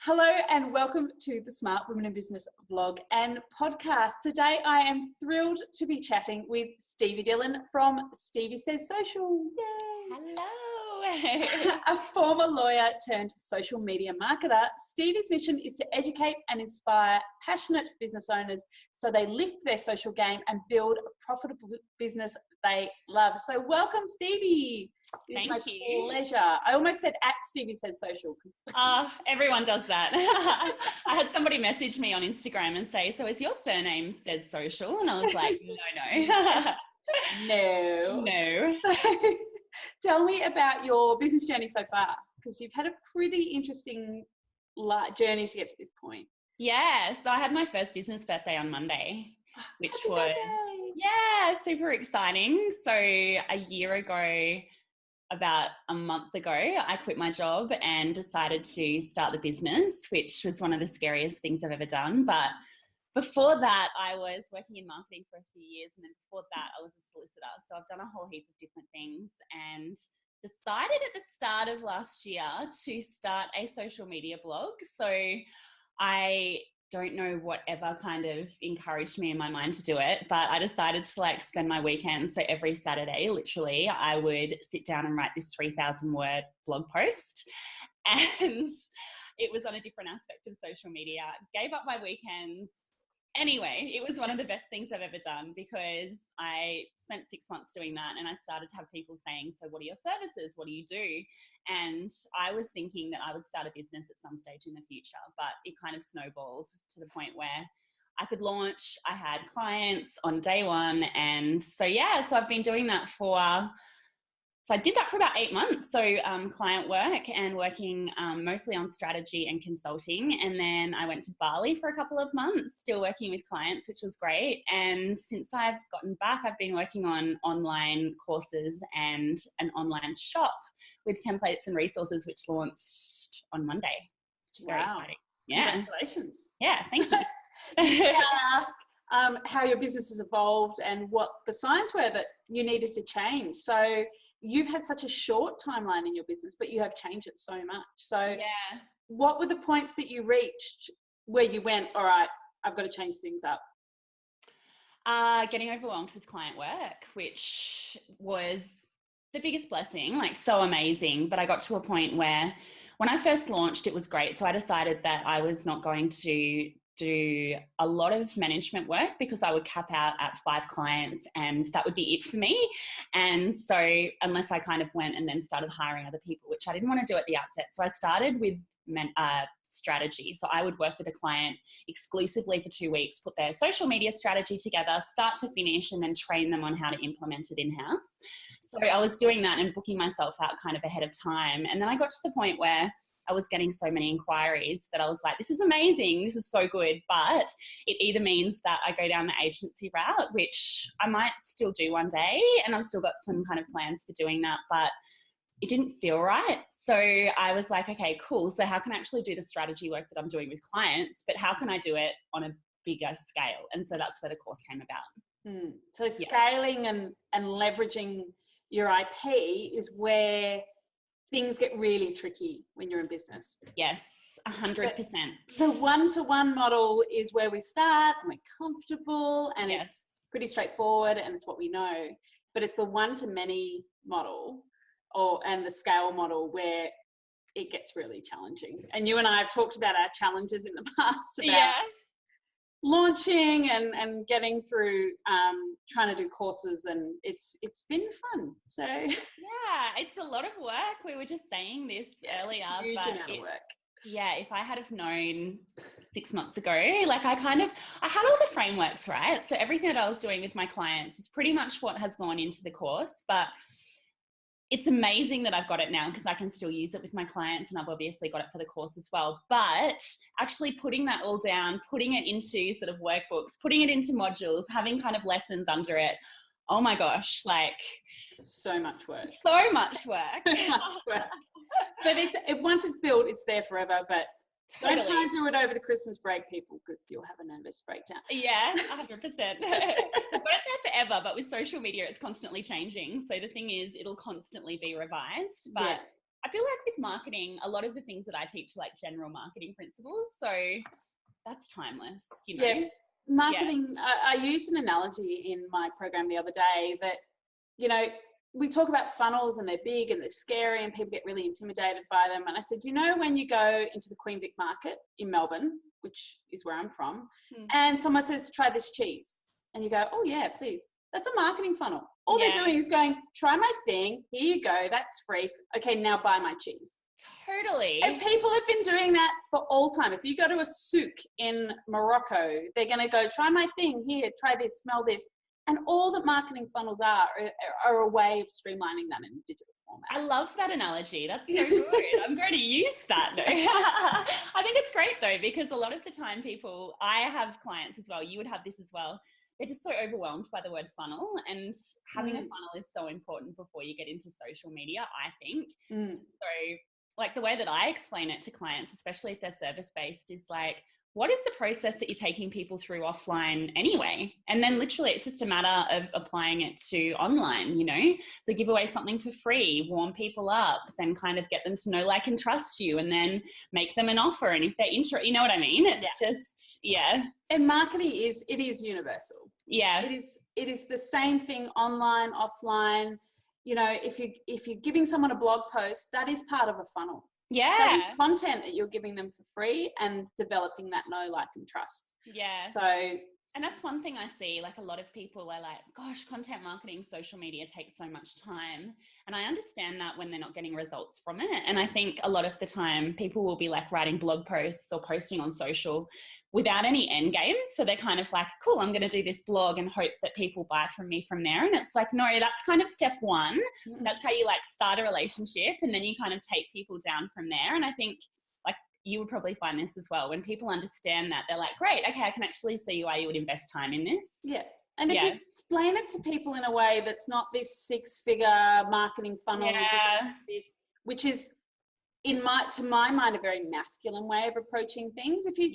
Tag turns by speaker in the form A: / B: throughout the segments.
A: Hello and welcome to the Smart Women in Business vlog and podcast. Today I am thrilled to be chatting with Stevie Dillon from Stevie Says Social. Yay!
B: Hello!
A: A former lawyer turned social media marketer, Stevie's mission is to educate and inspire passionate business owners so they lift their social game and build a profitable business they love. So welcome, Stevie. It's
B: Thank you.
A: Pleasure. I almost said at Stevie Says Social.
B: Everyone does that. I had somebody message me on Instagram and say, so is your surname Says Social? And I was like, no.
A: No. So, tell me about your business journey so far, because you've had a pretty interesting journey to get to this point.
B: Yeah, so I had my first business birthday on Monday, which was, super exciting. So a year ago, about a month ago, I quit my job and decided to start the business, which was one of the scariest things I've ever done. But before that, I was working in marketing for a few years. And then before that, I was a solicitor. So I've done a whole heap of different things and decided at the start of last year to start a social media blog. So I don't know whatever kind of encouraged me in my mind to do it, but I decided to spend my weekends. So every Saturday, literally, I would sit down and write this 3,000 word blog post. And it was on a different aspect of social media. Gave up my weekends. Anyway, it was one of the best things I've ever done because I spent 6 months doing that and I started to have people saying, so what are your services? What do you do? And I was thinking that I would start a business at some stage in the future, but it kind of snowballed to the point where I could launch. I had clients on day one. And so I've been doing that So I did that for about 8 months. So client work and working mostly on strategy and consulting. And then I went to Bali for a couple of months, still working with clients, which was great. And since I've gotten back, I've been working on online courses and an online shop with templates and resources, which launched on Monday, which is very exciting. Yeah.
A: Congratulations.
B: Yeah, thank you.
A: Can I ask how your business has evolved and what the signs were that you needed to change? So you've had such a short timeline in your business, but you have changed it so much. So what were the points that you reached where you went, all right, I've got to change things up?
B: Getting overwhelmed with client work, which was the biggest blessing, so amazing. But I got to a point where when I first launched, it was great. So I decided that I was not going to do a lot of management work because I would cap out at 5 clients and that would be it for me. And so unless I kind of went and then started hiring other people, which I didn't want to do at the outset. So I started with strategy. So I would work with a client exclusively for 2 weeks, put their social media strategy together, start to finish, and then train them on how to implement it in-house. So I was doing that and booking myself out kind of ahead of time. And then I got to the point where I was getting so many inquiries that I was like, this is amazing. This is so good. But it either means that I go down the agency route, which I might still do one day. And I've still got some kind of plans for doing that, but it didn't feel right. So I was like, okay, cool. So how can I actually do the strategy work that I'm doing with clients, but how can I do it on a bigger scale? And so that's where the course came about.
A: So scaling and leveraging your IP is where things get really tricky when you're in business.
B: Yes, 100%.
A: The one-to-one model is where we start and we're comfortable and it's pretty straightforward and it's what we know. But it's the one-to-many model and the scale model where it gets really challenging. And you and I have talked about our challenges in the past about launching and getting through trying to do courses, and it's been fun. So
B: it's a lot of work. We were just saying this earlier.
A: Huge amount of work.
B: Yeah, if I had have known 6 months ago, I had all the frameworks, right? So everything that I was doing with my clients is pretty much what has gone into the course, but it's amazing that I've got it now because I can still use it with my clients, and I've obviously got it for the course as well. But actually putting that all down, putting it into sort of workbooks, putting it into modules, having kind of lessons under it. Oh my gosh,
A: so much work.
B: So much work.
A: But once it's built, it's there forever. But
B: totally.
A: Don't try and do it over the Christmas break, people, because you'll have a nervous breakdown.
B: Yeah, 100%. I've got it there forever, but with social media, it's constantly changing. So the thing is, it'll constantly be revised. But I feel like with marketing, a lot of the things that I teach are like general marketing principles. So that's timeless, you know?
A: Yeah. Marketing, I used an analogy in my program the other day that, you know, we talk about funnels and they're big and they're scary and people get really intimidated by them. And I said, you know, when you go into the Queen Vic market in Melbourne, which is where I'm from, and someone says, try this cheese. And you go, oh yeah, please. That's a marketing funnel. All they're doing is going, try my thing. Here you go. That's free. Okay, now buy my cheese.
B: Totally.
A: And people have been doing that for all time. If you go to a souk in Morocco, they're going to go, try my thing. Here, try this, smell this. And all that marketing funnels are a way of streamlining that in a digital format.
B: I love that analogy. That's so good. I'm going to use that. No. I think it's great though, because a lot of the time people, I have clients as well, you would have this as well. They're just so overwhelmed by the word funnel, and having a funnel is so important before you get into social media, I think. So like the way that I explain it to clients, especially if they're service-based, is like, what is the process that you're taking people through offline anyway? And then literally it's just a matter of applying it to online, you know? So give away something for free, warm people up, then kind of get them to know, like, and trust you, and then make them an offer. And if they're interested, you know what I mean? It's just,
A: And marketing it is universal.
B: Yeah.
A: It is the same thing online, offline. You know, if you're giving someone a blog post, that is part of a funnel.
B: Yeah.
A: That is content that you're giving them for free and developing that know, like, and trust.
B: Yeah.
A: So,
B: and that's one thing I see, like a lot of people are like, gosh, content marketing, social media takes so much time. And I understand that when they're not getting results from it. And I think a lot of the time people will be like writing blog posts or posting on social without any end game. So they're kind of like, cool, I'm going to do this blog and hope that people buy from me from there. And it's like, no, that's kind of step one. That's how you like start a relationship, and then you kind of take people down from there. And I think like you would probably find this as well. When people understand that, they're like, great, okay, I can actually see why you would invest time in this.
A: Yeah. And if you explain it to people in a way that's not this 6-figure marketing funnel, which is to my mind, a very masculine way of approaching things. If you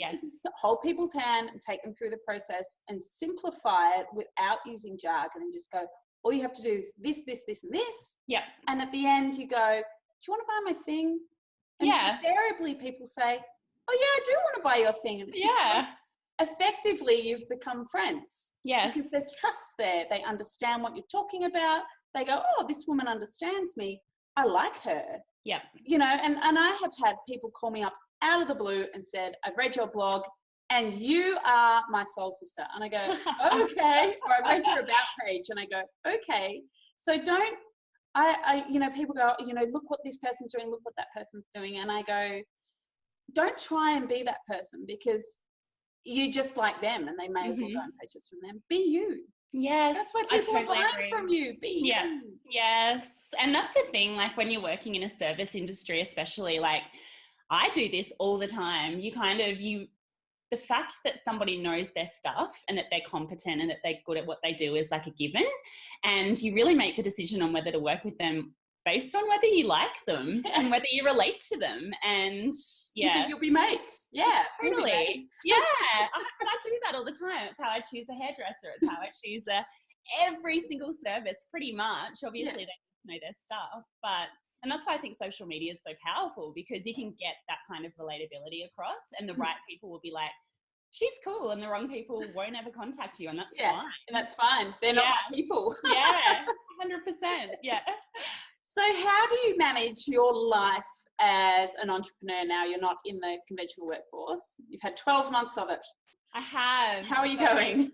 A: hold people's hand and take them through the process and simplify it without using jargon and just go, all you have to do is this, this, this, and this.
B: Yeah.
A: And at the end you go, do you want to buy my thing? And invariably people say, oh yeah, I do want to buy your thing. And effectively you've become friends.
B: Yes.
A: Because there's trust there. They understand what you're talking about. They go, oh, this woman understands me. I like her.
B: Yeah.
A: You know, and I have had people call me up out of the blue and said, I've read your blog and you are my soul sister. And I go, okay. Or I've read your about page and I go, okay. So you know, people go, you know, look what this person's doing, look what that person's doing. And I go, don't try and be that person, because you just like them and they may as well go and purchase from them. Be you.
B: Yes.
A: That's why people are buying from you. Be you.
B: Yes. And that's the thing, like when you're working in a service industry, especially, like I do this all the time. The fact that somebody knows their stuff and that they're competent and that they're good at what they do is like a given. And you really make the decision on whether to work with them based on whether you like them and whether you relate to them. And
A: you think you'll be mates. Yeah.
B: Totally. Mates. Yeah. I do that all the time. It's how I choose a hairdresser. It's how I choose every single service pretty much. Obviously they know their stuff, and that's why I think social media is so powerful, because you can get that kind of relatability across, and the right people will be like, she's cool, and the wrong people won't ever contact you, and that's fine.
A: And that's fine. They're not my people.
B: 100%. Yeah.
A: So how do you manage your life as an entrepreneur now? You're not in the conventional workforce. You've had 12 months of it.
B: I have.
A: How are you going?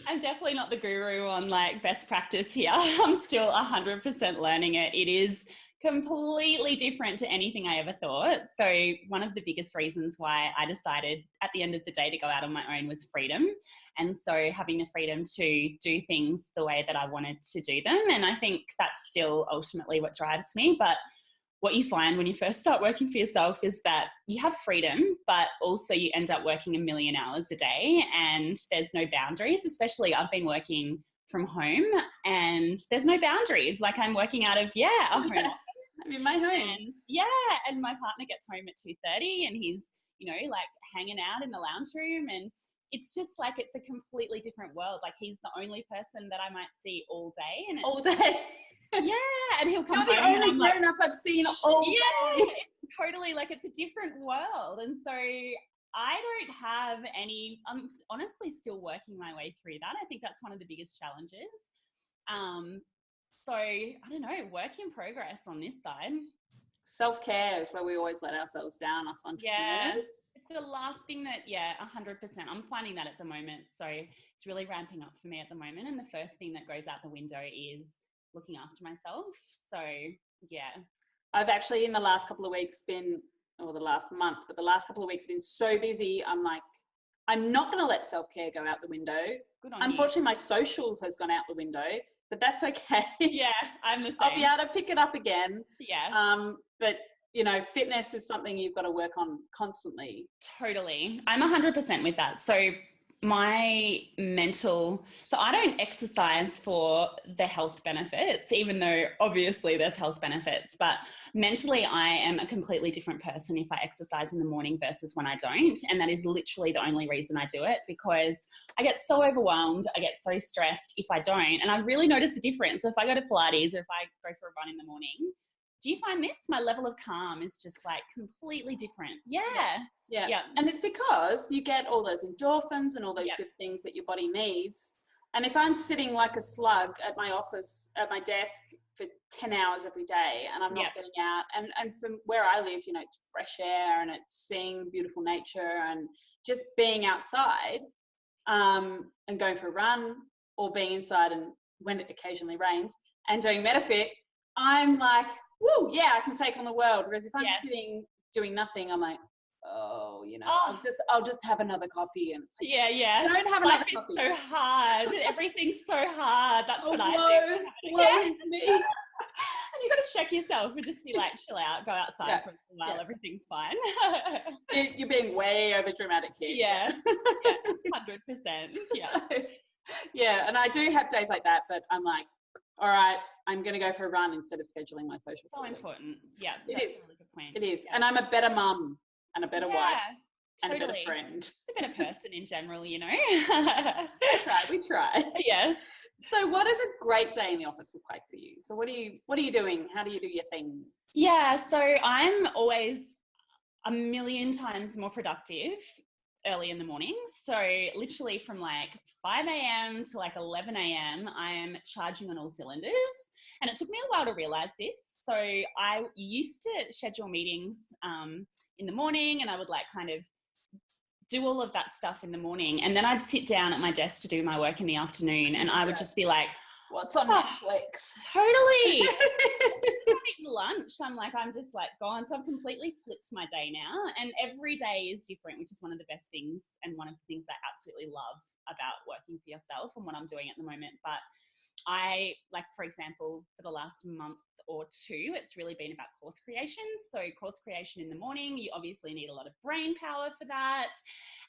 B: I'm definitely not the guru on like best practice here. I'm still 100% learning it. It is completely different to anything I ever thought. So one of the biggest reasons why I decided at the end of the day to go out on my own was freedom. And so having the freedom to do things the way that I wanted to do them. And I think that's still ultimately what drives me. But what you find when you first start working for yourself is that you have freedom, but also you end up working 1 million hours a day, and there's no boundaries. Especially I've been working from home and there's no boundaries. Like I'm working out of, a home office.
A: I'm in my home.
B: And my partner gets home at 2:30 and he's, like hanging out in the lounge room, and it's just like, it's a completely different world. Like he's the only person that I might see all day. And it's
A: all day.
B: Yeah, and he'll come
A: You're the
B: home
A: only
B: and I'm like,
A: grown-up I've seen all day.
B: it's totally like it's a different world. And so I don't have any, I'm honestly still working my way through that. I think that's one of the biggest challenges. So I don't know, work in progress on this side.
A: Self-care is where we always let ourselves down, us entrepreneurs.
B: Yeah, it's the last thing that, 100%. I'm finding that at the moment. So it's really ramping up for me at the moment. And the first thing that goes out the window is looking after myself. So yeah.
A: I've actually in the last couple of weeks or the last month, but the last couple of weeks have been so busy. I'm like, I'm not going to let self-care go out the window.
B: Good on
A: Unfortunately, my social has gone out the window, but that's okay.
B: Yeah, I'm the same.
A: I'll be able to pick it up again.
B: Yeah.
A: But fitness is something you've got to work on constantly.
B: Totally. I'm 100% with that. So I don't exercise for the health benefits, even though obviously there's health benefits, but mentally I am a completely different person if I exercise in the morning versus when I don't. And that is literally the only reason I do it, because I get so overwhelmed, I get so stressed if I don't. And I've really noticed a difference. So if I go to Pilates or if I go for a run in the morning, do you find this? My level of calm is just like completely different. Yeah.
A: And it's because you get all those endorphins and all those good things that your body needs. And if I'm sitting like a slug at my office, at my desk for 10 hours every day and I'm not getting out, and from where I live, it's fresh air and it's seeing beautiful nature and just being outside and going for a run or being inside and when it occasionally rains and doing MetaFit, I'm like, woo, yeah, I can take on the world. Whereas if I'm sitting doing nothing, I'm like, I'll just have another coffee and it's like, don't have another coffee.
B: So hard. Everything's so hard. That's what I do.
A: Woe is me.
B: And you got to check yourself and just be like, chill out, go outside for a while, everything's fine.
A: You're being way over dramatic here.
B: Yeah, 100%.
A: Yeah, and I do have days like that, but I'm like, all right, I'm going to go for a run instead of scheduling my social.
B: So important. Yeah,
A: it is.
B: A really good point.
A: It is. Yeah. And I'm a better mum and a better wife and a better
B: Totally.
A: friend.
B: A better person in general,
A: We try.
B: Yes.
A: So what does a great day in the office look like for you? So what are you doing? How do you do your things?
B: Yeah, so I'm always a million times more productive early in the morning. So literally from like 5 a.m. to like 11 a.m. I am charging on all cylinders. And it took me a while to realize this. So I used to schedule meetings in the morning and I would like kind of do all of that stuff in the morning. And then I'd sit down at my desk to do my work in the afternoon and I would just be like,
A: what's on Netflix?
B: Totally. Lunch, I'm just like gone. So I've completely flipped my day now and every day is different, which is one of the best things and one of the things that I absolutely love about working for yourself and what I'm doing at the moment. But I, like, for example, for the last month or two, it's really been about course creation. So course creation in the morning, you obviously need a lot of brain power for that.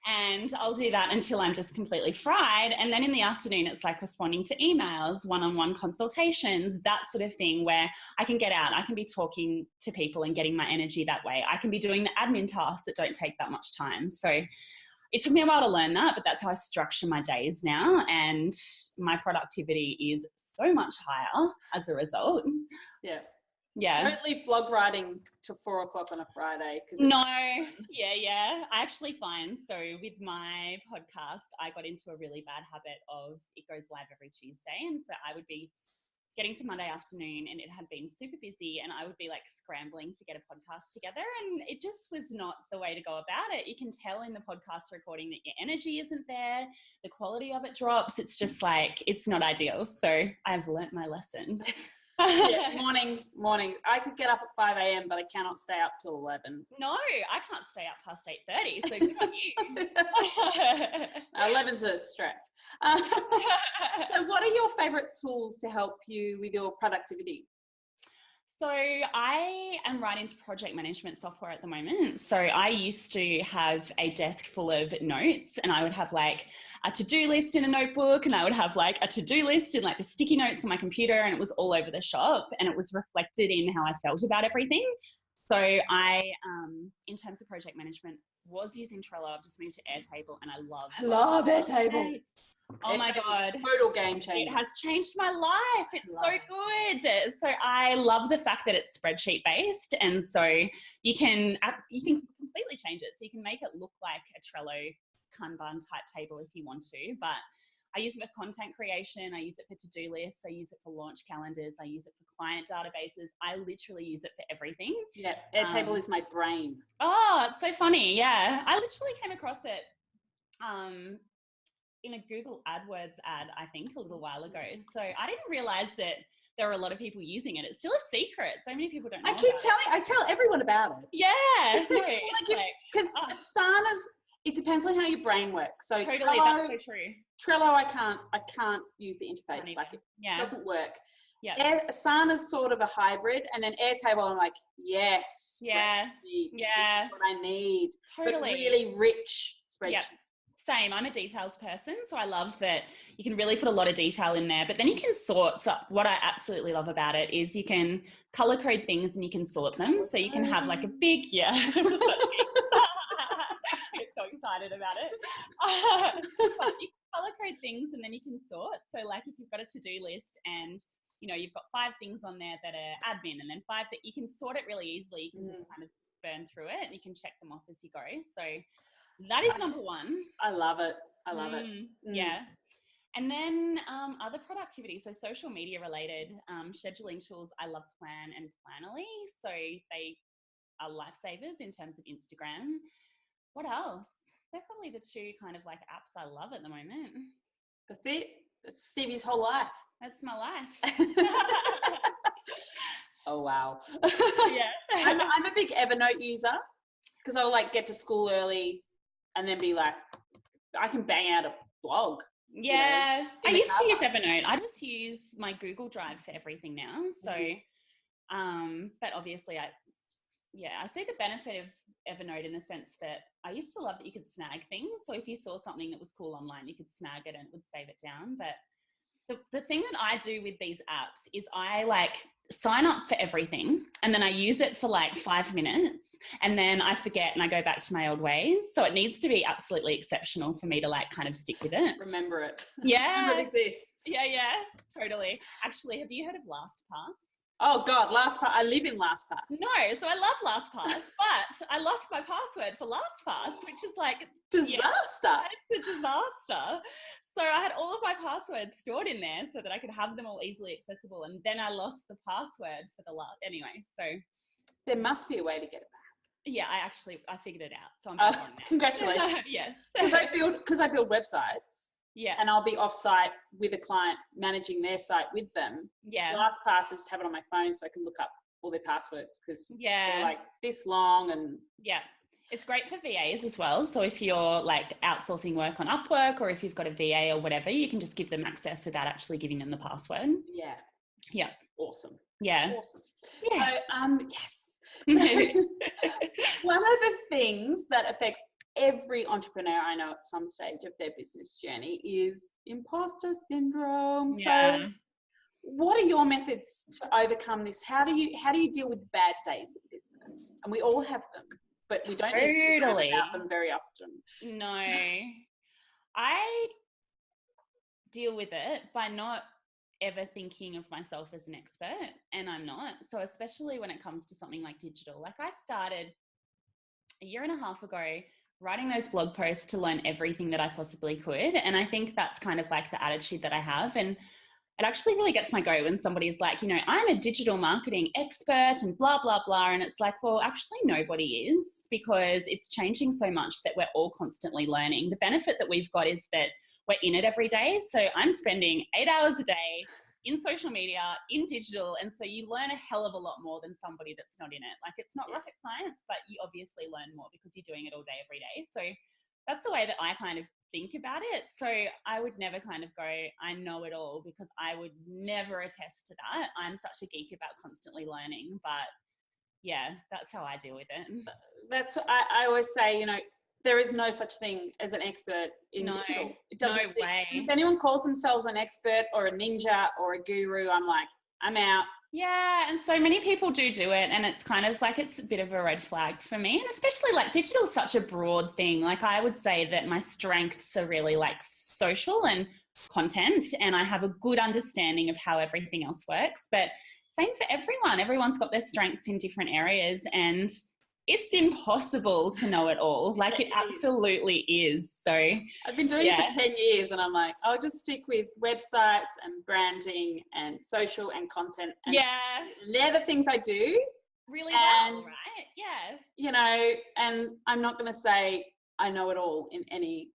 B: And I'll do that until I'm just completely fried. And then in the afternoon, it's like responding to emails, one-on-one consultations, that sort of thing where I can get out, I can be talking to people and getting my energy that way. I can be doing the admin tasks that don't take that much time. So it took me a while to learn that, but that's how I structure my days now. And my productivity is so much higher as a result. Yeah.
A: Don't leave blog writing till 4 o'clock on a Friday.
B: I actually find, so with my podcast, I got into a really bad habit of it goes live every Tuesday. And so I would be getting to Monday afternoon and it had been super busy and I would be like scrambling to get a podcast together and it just was not the way to go about it. You can tell in the podcast recording that your energy isn't there, the quality of it drops. It's just like, it's not ideal. So I've learnt my lesson.
A: Mornings. I could get up at 5 a.m, but I cannot stay up till 11.
B: No, I can't stay up past 8:30. So good on you.
A: 11's a stretch. So what are your favorite tools to help you with your productivity?
B: So I am right into project management software at the moment. So I used to have a desk full of notes and I would have like a to-do list in a notebook and I would have like a to-do list in like the sticky notes on my computer and it was all over the shop and it was reflected in how I felt about everything. So I, in terms of project management, was using Trello. I've just moved to Airtable and I love
A: Airtable.
B: Oh my God.
A: Total game changer.
B: It has changed my life. It's so good. So I love the fact that it's spreadsheet based. And so you can completely change it. So you can make it look like a Trello Kanban type table if you want to, but I use it for content creation. I use it for to-do lists. I use it for launch calendars. I use it for client databases. I literally use it for everything.
A: Yeah, Airtable is my brain.
B: Oh, it's so funny. Yeah. I literally came across it in a Google AdWords ad, I think, a little while ago. So I didn't realize that there were a lot of people using it. It's still a secret. So many people don't know.
A: I tell everyone about it.
B: Yeah.
A: Because Asana's, it depends on how your brain works. So
B: totally,
A: Trello,
B: that's so true.
A: Trello, I can't use the interface. Like it doesn't work.
B: Yeah.
A: Asana's sort of a hybrid, and then Airtable, I'm like, yes.
B: Yeah. Yeah.
A: What I need.
B: Totally.
A: But really rich spreadsheet.
B: Yep. Same. I'm a details person, so I love that you can really put a lot of detail in there, but then you can sort. So what I absolutely love about it is you can color code things and you can sort them. So you can have like a big, so excited about it. But you can color code things and then you can sort. So like if you've got a to-do list and you've got 5 things on there that are admin and then 5 that you can sort it really easily. You can just kind of burn through it and you can check them off as you go. So that is number 1.
A: I love it.
B: Yeah. And then other productivity. So social media related scheduling tools. I love Plan and Planoly. So they are lifesavers in terms of Instagram. What else? They're probably the 2 kind of like apps I love at the moment.
A: That's it. That's Stevie's whole life.
B: That's my life.
A: Oh, wow.
B: Yeah.
A: I'm a big Evernote user because I'll like get to school early and then be like, I can bang out a blog.
B: Yeah. I used to use Evernote. I just use my Google Drive for everything now. So, but obviously I see the benefit of Evernote in the sense that I used to love that you could snag things. So if you saw something that was cool online, you could snag it and it would save it down. But the thing that I do with these apps is I like sign up for everything and then I use it for like 5 minutes and then I forget and I go back to my old ways. So it needs to be absolutely exceptional for me to like kind of stick with it.
A: Remember it.
B: Yeah.
A: Remember it exists.
B: Yeah, totally. Actually, have you heard of LastPass?
A: Oh God, LastPass. I live in LastPass.
B: No, so I love LastPass, but I lost my password for LastPass, which is like
A: disaster.
B: It's a disaster. So I had all of my passwords stored in there so that I could have them all easily accessible, and then I lost the password for the last. Anyway, so
A: there must be a way to get it back.
B: Yeah, I figured it out. So I'm back on now.
A: Congratulations.
B: Yes.
A: Because I build websites.
B: Yeah.
A: And I'll be off-site with a client managing their site with them.
B: Yeah.
A: LastPass, I just have it on my phone so I can look up all their passwords because they're like this long and...
B: Yeah. It's great for VAs as well. So if you're like outsourcing work on Upwork or if you've got a VA or whatever, you can just give them access without actually giving them the password.
A: Yeah.
B: Yeah.
A: Awesome.
B: Yeah.
A: Awesome.
B: Yes.
A: So, yes. So, one of the things that affects every entrepreneur I know at some stage of their business journey is imposter syndrome.
B: Yeah.
A: So what are your methods to overcome this? How do you deal with bad days in business? And we all have them, but we don't need to think about them very often.
B: No. I deal with it by not ever thinking of myself as an expert, and I'm not. So especially when it comes to something like digital, like I started a year and a half ago writing those blog posts to learn everything that I possibly could. And I think that's kind of like the attitude that I have. And it actually really gets my go when somebody's like, I'm a digital marketing expert and blah, blah, blah. And it's like, well, actually nobody is, because it's changing so much that we're all constantly learning. The benefit that we've got is that we're in it every day. So I'm spending 8 hours a day in social media, in digital. And so you learn a hell of a lot more than somebody that's not in it. Like it's not rocket science, but you obviously learn more because you're doing it all day, every day. So that's the way that I kind of think about it. So I would never kind of go, I know it all, because I would never attest to that. I'm such a geek about constantly learning, but yeah, that's how I deal with it.
A: That's, I always say, there is no such thing as an expert in digital. It doesn't exist.
B: Way.
A: If anyone calls themselves an expert or a ninja or a guru, I'm like, I'm out.
B: Yeah, and so many people do it, and it's kind of like it's a bit of a red flag for me, and especially like digital is such a broad thing. Like I would say that my strengths are really like social and content, and I have a good understanding of how everything else works, but same for everyone. Everyone's got their strengths in different areas, and it's impossible to know it all. Like it absolutely is. So
A: I've been doing it for 10 years and I'm like, I'll just stick with websites and branding and social and content. And they're the things I do.
B: Really well, right? Yeah.
A: You know, and I'm not going to say I know it all in any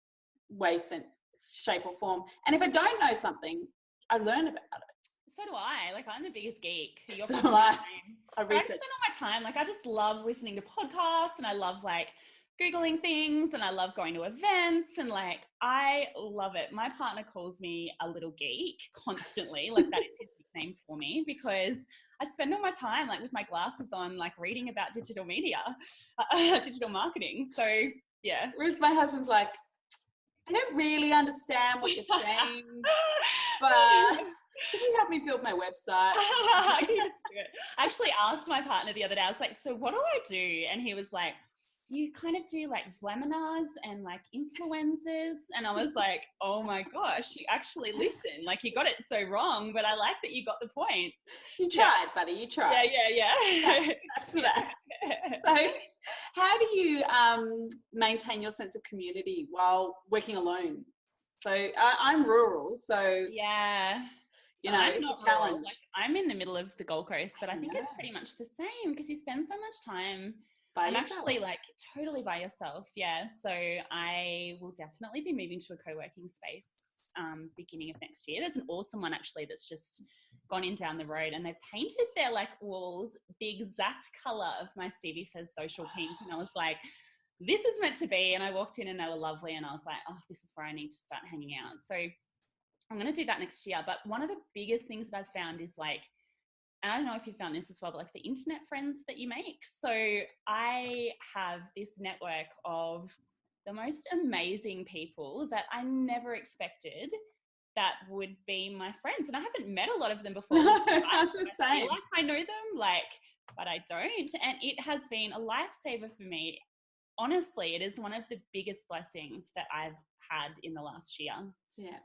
A: way, sense, shape or form. And if I don't know something, I learn about it.
B: So do I. Like I'm the biggest geek.
A: I spend all my
B: time. Like I just love listening to podcasts and I love like Googling things and I love going to events and like I love it. My partner calls me a little geek constantly. Like that is his nickname for me because I spend all my time like with my glasses on, like reading about digital media, digital marketing. So yeah.
A: Whereas my husband's like, I don't really understand what you're saying, but can you help me build my website?
B: I can just do it. I actually asked my partner the other day, I was like, so what do I do? And he was like, you kind of do like webinars and like influencers. And I was like, oh my gosh, you actually listen. Like you got it so wrong, but I like that you got the point.
A: You tried, buddy, you tried.
B: Yeah.
A: That's for that. So how do you maintain your sense of community while working alone? So I'm rural, so
B: yeah.
A: You know, it's a challenge.
B: Like, I'm in the middle of the Gold Coast, but I think it's pretty much the same because you spend so much time
A: by yourself.
B: Actually like totally by yourself. Yeah. So I will definitely be moving to a co-working space beginning of next year. There's an awesome one actually that's just gone in down the road and they've painted their like walls the exact colour of my Stevie Says Social pink. And I was like, this is meant to be. And I walked in and they were lovely. And I was like, oh, this is where I need to start hanging out. So I'm going to do that next year. But one of the biggest things that I've found is like, and I don't know if you found this as well, but like the internet friends that you make. So I have this network of the most amazing people that I never expected that would be my friends. And I haven't met a lot of them before.
A: I'm the same.
B: I feel like I know them, like, but I don't. And it has been a lifesaver for me. Honestly, it is one of the biggest blessings that I've had in the last year.
A: Yeah.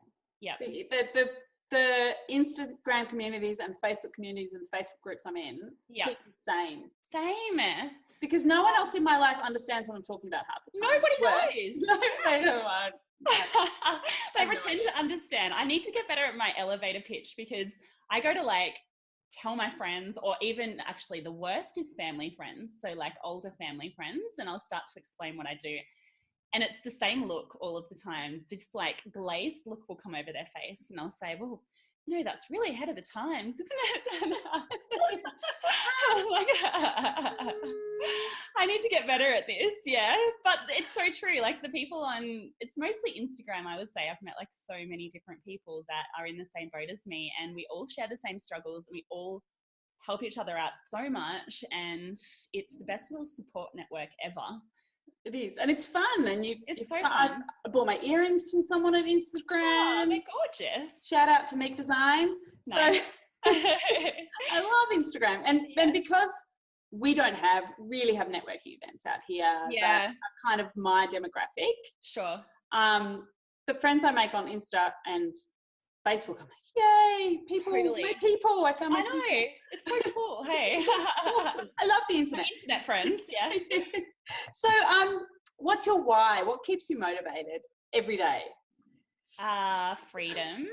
A: The Instagram communities and Facebook communities and Facebook groups I'm in keep the same.
B: Same.
A: Because no one else in my life understands what I'm talking about half the time.
B: Nobody knows.
A: No, they don't.
B: They pretend to understand. I need to get better at my elevator pitch because I go to like tell my friends, or even actually the worst is family friends. So like older family friends, and I'll start to explain what I do. And it's the same look all of the time. This like glazed look will come over their face and I'll say, well, you know, that's really ahead of the times, isn't it? Like, I need to get better at this, yeah. But it's so true. Like the people on, it's mostly Instagram, I would say. I've met like so many different people that are in the same boat as me and we all share the same struggles and we all help each other out so much. And it's the best little support network ever.
A: It is, and it's fun. And
B: it's so fun.
A: I bought my earrings from someone on Instagram.
B: Oh, they're gorgeous.
A: Shout out to Meek Designs.
B: Nice.
A: So I love Instagram, and because we don't really have networking events out here that are kind of my demographic.
B: Sure.
A: The friends I make on Insta and Facebook, I'm like, yay, people, my people. I found my people.
B: It's so cool. Hey,
A: I love the internet.
B: My internet friends, yeah.
A: So, what's your why? What keeps you motivated every day?
B: Freedom,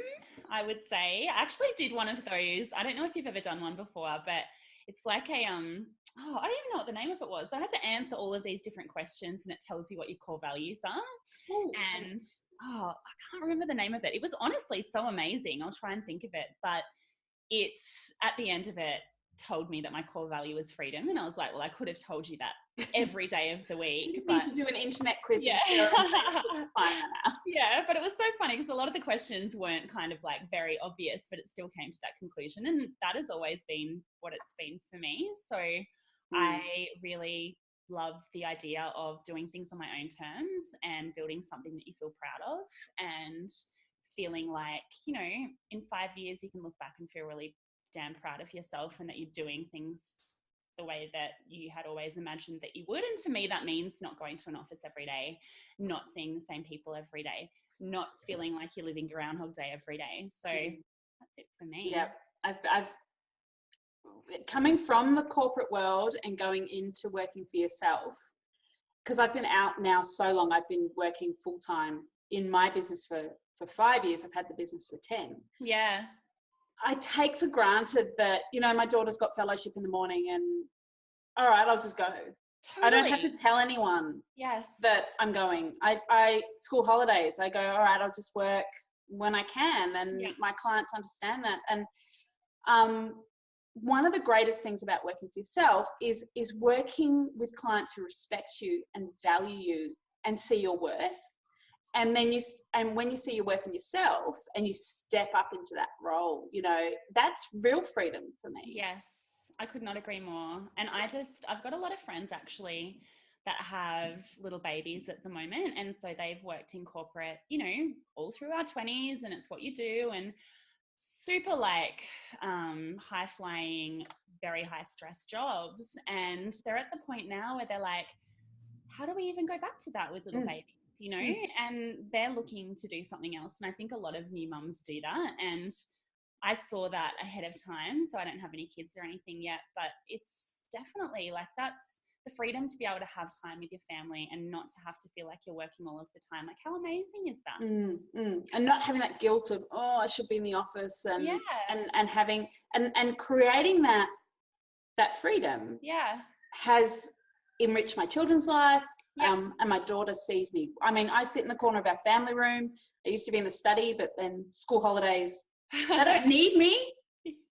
B: I would say. I actually did one of those. I don't know if you've ever done one before, but it's like a I don't even know what the name of it was. So I had to answer all of these different questions and it tells you what your core values are. Ooh. And I can't remember the name of it. It was honestly so amazing. I'll try and think of it, but it's at the end of it told me that my core value was freedom. And I was like, well, I could have told you that every day of the week.
A: You need to do an internet quiz.
B: Yeah. Yeah, but it was so funny because a lot of the questions weren't kind of like very obvious, but it still came to that conclusion. And that has always been what it's been for me. So I really love the idea of doing things on my own terms and building something that you feel proud of and feeling like, you know, in 5 years you can look back and feel really damn proud of yourself and that you're doing things the way that you had always imagined that you would. And for me, that means not going to an office every day, not seeing the same people every day, not feeling like you're living Groundhog Day every day. So that's it for me.
A: Yeah, I've coming from the corporate world and going into working for yourself, because I've been out now so long. I've been working full time in my business for 5 years. I've had the business for 10.
B: Yeah.
A: I take for granted that, you know, my daughter's got fellowship in the morning and all right, I'll just go. Totally. I don't have to tell anyone that I'm going. I school holidays, I go, all right, I'll just work when I can. And my clients understand that. And one of the greatest things about working for yourself is working with clients who respect you and value you and see your worth. And then when you see your worth in yourself and you step up into that role, you know, that's real freedom for me.
B: Yes, I could not agree more. And I've got a lot of friends actually that have little babies at the moment. And so they've worked in corporate, you know, all through our 20s, and it's what you do. And super like high flying, very high stress jobs. And they're at the point now where they're like, how do we even go back to that with little babies? You know, and they're looking to do something else. And I think a lot of new mums do that. And I saw that ahead of time. So I don't have any kids or anything yet, but it's definitely like, that's the freedom to be able to have time with your family and not to have to feel like you're working all of the time. Like, how amazing is that?
A: And not having that guilt of, oh, I should be in the office, and having and creating that freedom has enriched my children's life. And my daughter sees me. I mean, I sit in the corner of our family room. I used to be in the study, but then school holidays, they don't need me,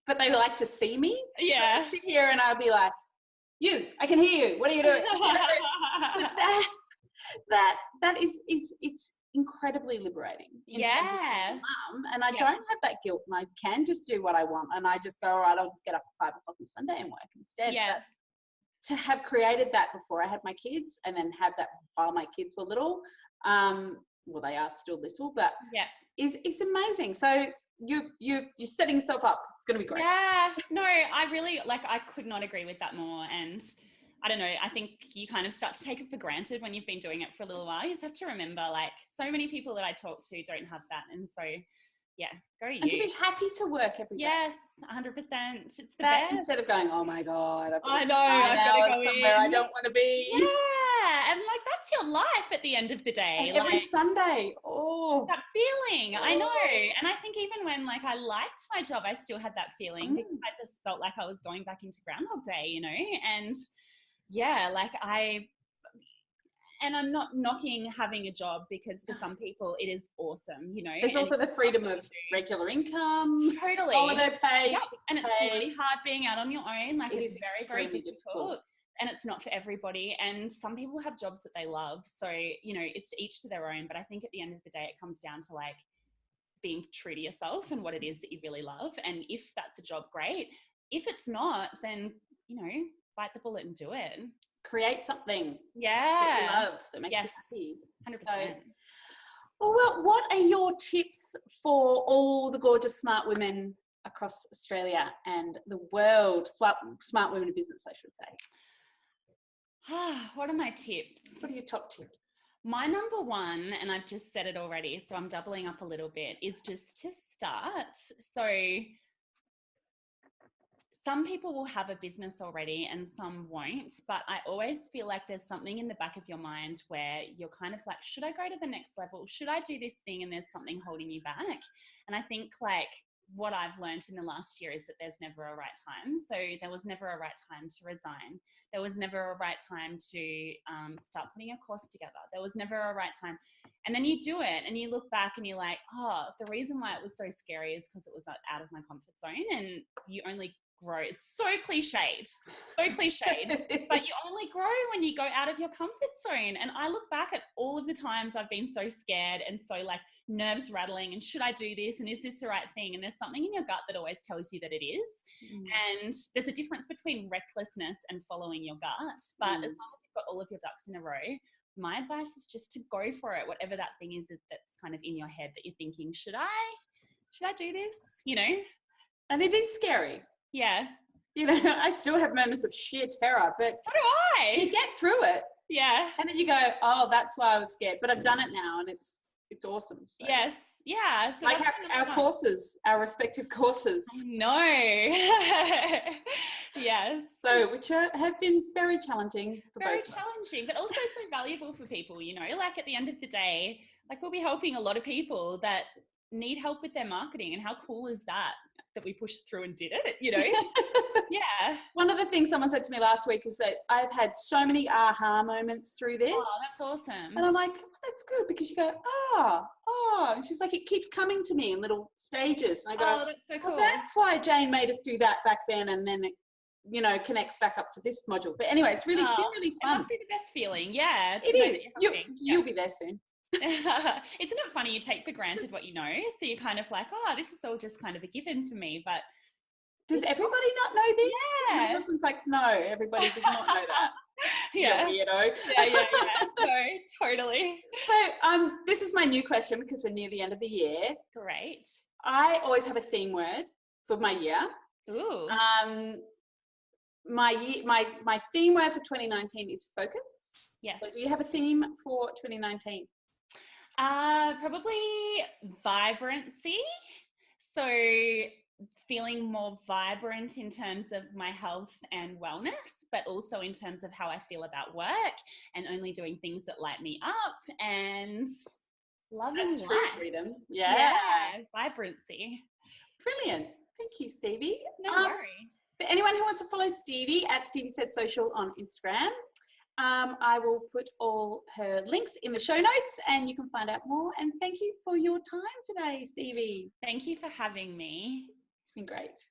A: but they like to see me.
B: Yeah.
A: So I sit here and I'll be like, I can hear you. What are you doing? But that is it's incredibly liberating in terms of being a mum. And I don't have that guilt, and I can just do what I want. And I just go, all right, I'll just get up at 5 o'clock on Sunday and work instead.
B: Yes.
A: To have created that before I had my kids, and then have that while my kids were little, well, they are still little, but it's amazing. So you're setting yourself up. It's going to be great.
B: Yeah, no, I really, like, I could not agree with that more. And I don't know, I think you kind of start to take it for granted when you've been doing it for a little while. You just have to remember, like, so many people that I talk to don't have that. And so go you.
A: And to be happy to work every day.
B: Yes, 100%. It's the best.
A: Instead of going, oh my God,
B: I know, I've got to go
A: somewhere I don't want to be.
B: Yeah, and like, that's your life at the end of the day.
A: And every Sunday,
B: that feeling, I know. And I think even when like I liked my job, I still had that feeling because I just felt like I was going back into Groundhog Day, you know. And like and I'm not knocking having a job, because for some people it is awesome, you know.
A: There's also the freedom of regular income,
B: totally,
A: holiday pay,
B: and it's really hard being out on your own. Like, it's very, very difficult, and it's not for everybody. And some people have jobs that they love, so you know, it's each to their own. But I think at the end of the day, it comes down to like being true to yourself and what it is that you really love. And if that's a job, great. If it's not, then you know, bite the bullet and do it.
A: Create something
B: that
A: you love, that makes you happy.
B: 100%.
A: So, well, what are your tips for all the gorgeous smart women across Australia and the world, smart women in business, I should say?
B: What are my tips?
A: What are your top tips?
B: My number one, and I've just said it already, so I'm doubling up a little bit, is just to start. So some people will have a business already and some won't, but I always feel like there's something in the back of your mind where you're kind of like, should I go to the next level? Should I do this thing? And there's something holding you back. And I think like what I've learned in the last year is that there's never a right time. So there was never a right time to resign. There was never a right time to start putting a course together. There was never a right time. And then you do it and you look back and you're like, oh, the reason why it was so scary is because it was out of my comfort zone, and you only grow. It's so cliched, but you only grow when you go out of your comfort zone. And I look back at all of the times I've been so scared and so like nerves rattling, and should I do this? And is this the right thing? And there's something in your gut that always tells you that it is. And there's a difference between recklessness and following your gut. But as long as you've got all of your ducks in a row, my advice is just to go for it. Whatever that thing is that's kind of in your head that you're thinking, should I do this? You know?
A: And it is scary.
B: Yeah.
A: You know, I still have moments of sheer terror, but
B: So do
A: you
B: I.
A: get through it.
B: Yeah.
A: And then you go, oh, that's why I was scared. But I've done it now and it's awesome. So.
B: Yes. Yeah. So
A: like
B: that's
A: our courses, our respective courses.
B: No. Yes.
A: So, which have been very challenging for
B: Very
A: both of us.
B: challenging, but also so valuable for people, you know, like at the end of the day, like we'll be helping a lot of people that need help with their marketing, and how cool is that we pushed through and did it, you know? Yeah.
A: One of the things someone said to me last week was that I've had so many aha moments through this.
B: Oh, that's awesome.
A: And I'm like, oh, that's good, because you go, and she's like, it keeps coming to me in little stages. And I go,
B: oh, that's so cool.
A: Well, that's why Jane made us do that back then, and then it, you know, connects back up to this module. But anyway, it's really been really fun.
B: It must be the best feeling, yeah.
A: It is. You'll be there soon.
B: Isn't it funny, you take for granted what you know, so you're kind of like, oh, this is all just kind of a given for me, but
A: does everybody not know this?
B: Yeah.
A: My husband's like, no, everybody does not know that.
B: Yeah.
A: You weirdo.
B: Yeah. No, totally.
A: So this is my new question, because we're near the end of the year.
B: Great.
A: I always have a theme word for my year.
B: Ooh.
A: My theme word for 2019 is focus.
B: Yes.
A: So do you have a theme for 2019?
B: Probably vibrancy. So feeling more vibrant in terms of my health and wellness, but also in terms of how I feel about work, and only doing things that light me up and loving
A: That's
B: life.
A: true freedom. Yeah.
B: Vibrancy.
A: Brilliant. Thank you, Stevie.
B: No worries.
A: For anyone who wants to follow Stevie at Stevie Says Social on Instagram, I will put all her links in the show notes and you can find out more. And thank you for your time today, Stevie.
B: Thank you for having me.
A: It's been great.